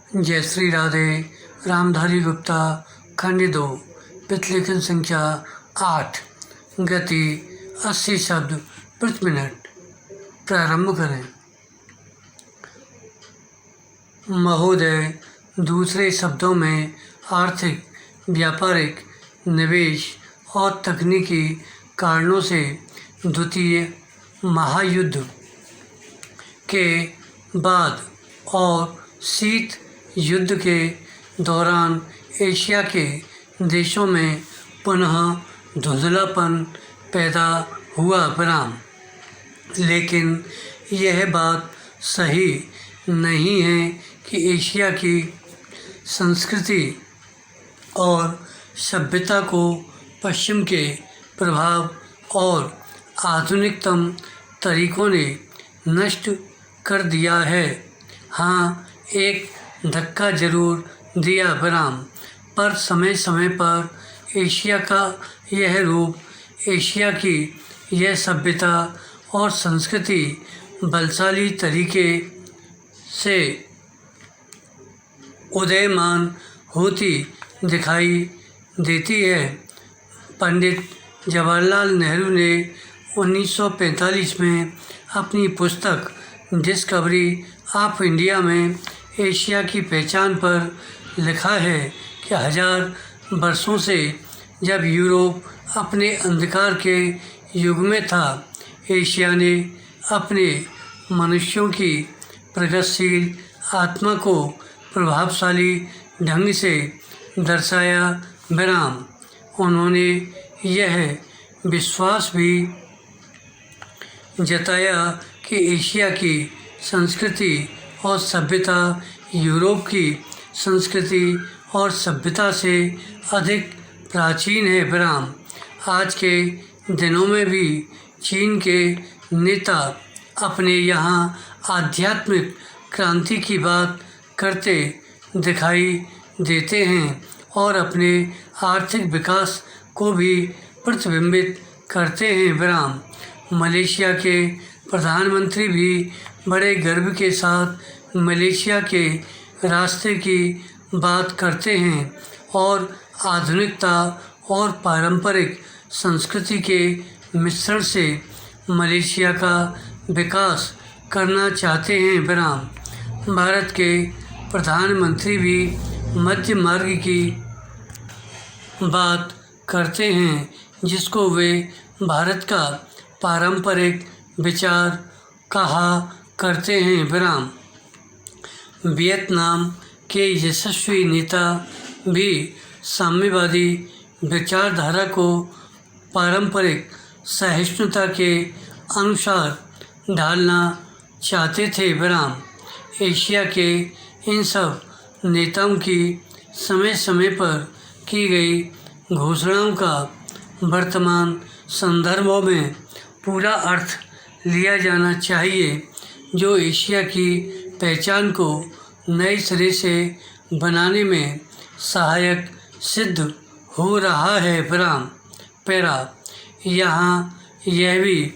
जय श्री राधे। रामधारी गुप्ता खंड 2 प्रतिलेखन संख्या 8 गति 80 शब्द प्रति मिनट। प्रारंभ करें। महोदय, दूसरे शब्दों में आर्थिक, व्यापारिक, निवेश और तकनीकी कारणों से द्वितीय महायुद्ध के बाद और शीत युद्ध के दौरान एशिया के देशों में पुनः धुंधलापन पैदा हुआ विराम। लेकिन यह बात सही नहीं है कि एशिया की संस्कृति और सभ्यता को पश्चिम के प्रभाव और आधुनिकतम तरीकों ने नष्ट कर दिया है। हाँ, एक धक्का जरूर दिया विराम, पर समय समय पर एशिया का यह रूप, एशिया की यह सभ्यता और संस्कृति बलशाली तरीके से उदयमान होती दिखाई देती है। पंडित जवाहरलाल नेहरू ने 1945 में अपनी पुस्तक डिस्कवरी ऑफ इंडिया में एशिया की पहचान पर लिखा है कि 1000 वर्षों से जब यूरोप अपने अंधकार के युग में था, एशिया ने अपने मनुष्यों की प्रगतिशील आत्मा को प्रभावशाली ढंग से दर्शाया विराम। उन्होंने यह विश्वास भी जताया कि एशिया की संस्कृति और सभ्यता यूरोप की संस्कृति और सभ्यता से अधिक प्राचीन है विराम। आज के दिनों में भी चीन के नेता अपने यहाँ आध्यात्मिक क्रांति की बात करते दिखाई देते हैं और अपने आर्थिक विकास को भी प्रतिबिंबित करते हैं विराम। मलेशिया के प्रधानमंत्री भी बड़े गर्व के साथ मलेशिया के रास्ते की बात करते हैं और आधुनिकता और पारंपरिक संस्कृति के मिश्रण से मलेशिया का विकास करना चाहते हैं विराम। भारत के प्रधानमंत्री भी मध्य मार्ग की बात करते हैं, जिसको वे भारत का पारंपरिक विचार कहा करते हैं विराम। वियतनाम के यशस्वी नेता भी साम्यवादी विचारधारा को पारंपरिक सहिष्णुता के अनुसार ढालना चाहते थे विराम। एशिया के इन सब नेताओं की समय समय पर की गई घोषणाओं का वर्तमान संदर्भों में पूरा अर्थ लिया जाना चाहिए, जो एशिया की पहचान को नए सिरे से बनाने में सहायक सिद्ध हो रहा है विराम। पैरा, यहाँ यह भी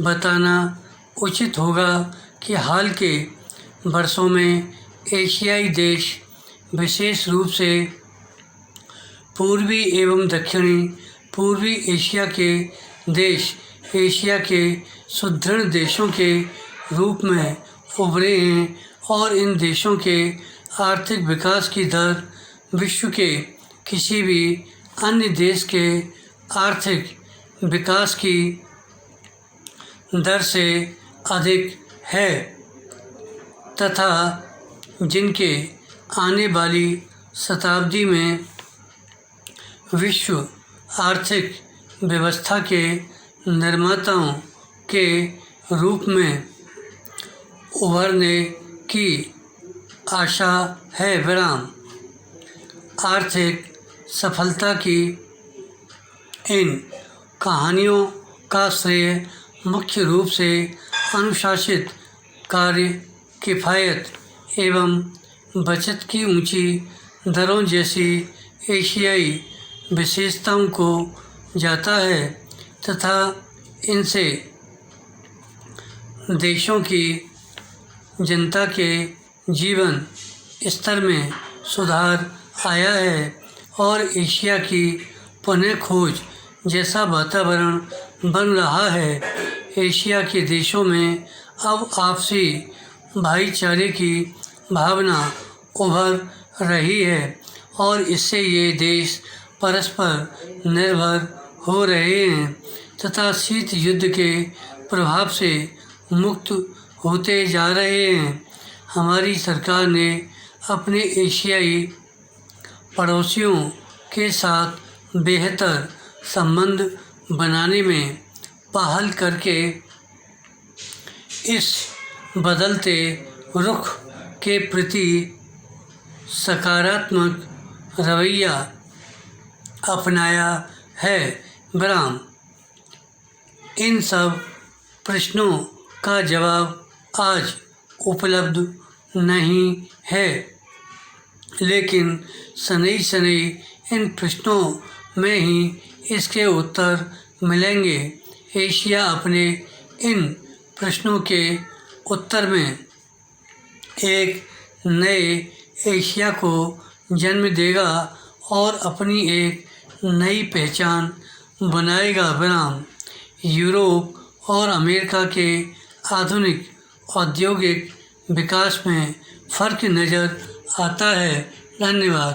बताना उचित होगा कि हाल के वर्षों में एशियाई देश, विशेष रूप से पूर्वी एवं दक्षिणी पूर्वी एशिया के देश, एशिया के सुदृढ़ देशों के रूप में उभरे हैं और इन देशों के आर्थिक विकास की दर विश्व के किसी भी अन्य देश के आर्थिक विकास की दर से अधिक है तथा जिनके आने वाली शताब्दी में विश्व आर्थिक व्यवस्था के निर्माताओं के रूप में उभरने की आशा है विराम। आर्थिक सफलता की इन कहानियों का श्रेय मुख्य रूप से अनुशासित कार्य, किफ़ायत एवं बचत की ऊंची दरों जैसी एशियाई विशेषताओं को जाता है तथा इनसे देशों की जनता के जीवन स्तर में सुधार आया है और एशिया की पुनः खोज जैसा वातावरण बन रहा है। एशिया के देशों में अब आपसी भाईचारे की भावना उभर रही है और इससे ये देश परस्पर निर्भर हो रहे हैं तथा शीत युद्ध के प्रभाव से मुक्त होते जा रहे हैं। हमारी सरकार ने अपने एशियाई पड़ोसियों के साथ बेहतर संबंध बनाने में पहल करके इस बदलते रुख के प्रति सकारात्मक रवैया अपनाया है। विराम। इन सब प्रश्नों का जवाब आज उपलब्ध नहीं है, लेकिन शनैः शनैः इन प्रश्नों में ही इसके उत्तर मिलेंगे। एशिया अपने इन प्रश्नों के उत्तर में एक नए एशिया को जन्म देगा और अपनी एक नई पहचान बनाएगा। विराम। यूरोप और अमेरिका के आधुनिक औद्योगिक विकास में फ़र्क नज़र आता है। धन्यवाद।